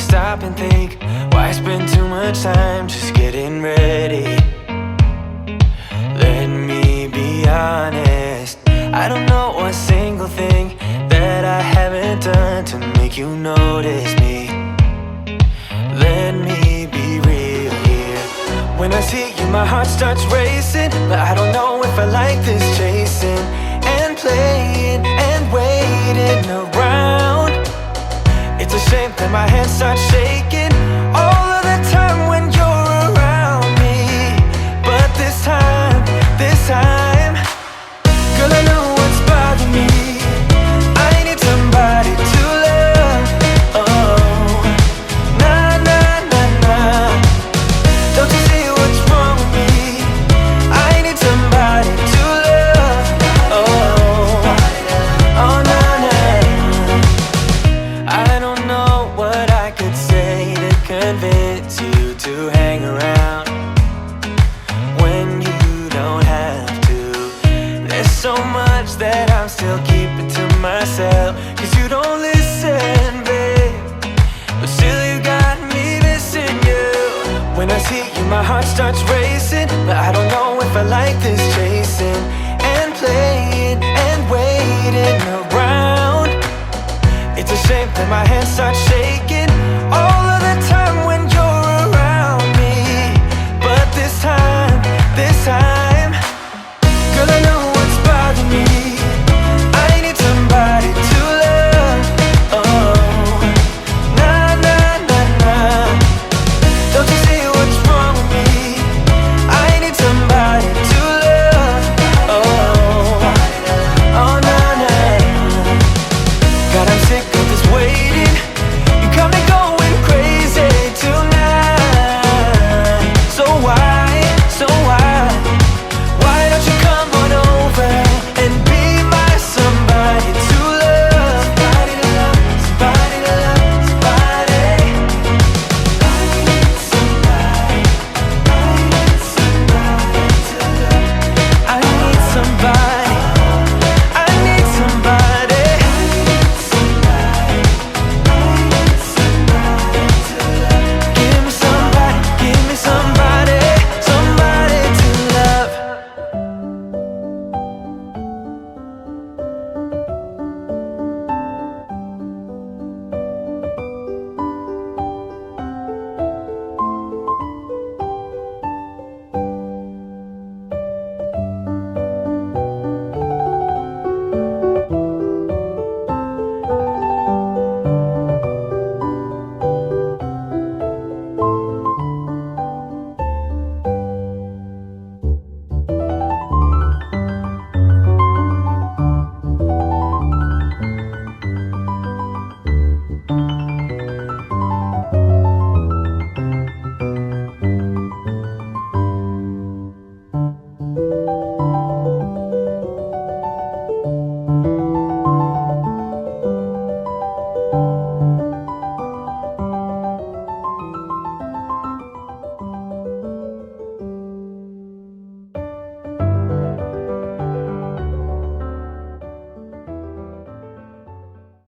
stop and think, why spend too much time just getting ready? Let me be honest, I don't know a single thing that I haven't done to make you notice me. Let me be real here. When I see you, my heart starts racing, but I don't know if I like this chasing and playing and waiting around. It's a shame that my hands start shaking all of the time when you're around me. But this time, girl, I know what's bothering me. I need somebody to love. Oh, nah, nah, nah, nah. Don't you see what's wrong with me? I need somebody to love. Oh, oh, nah, nah. I don't know what I could say to convince you to hang around when you don't have to. There's so much that I'm still keeping to myself, 'cause you don't listen, babe. But still you got me missing you. When I see you, my heart starts racing, but I don't know if I like this chasing and playing and waiting around. It's a shame that my hands start shaking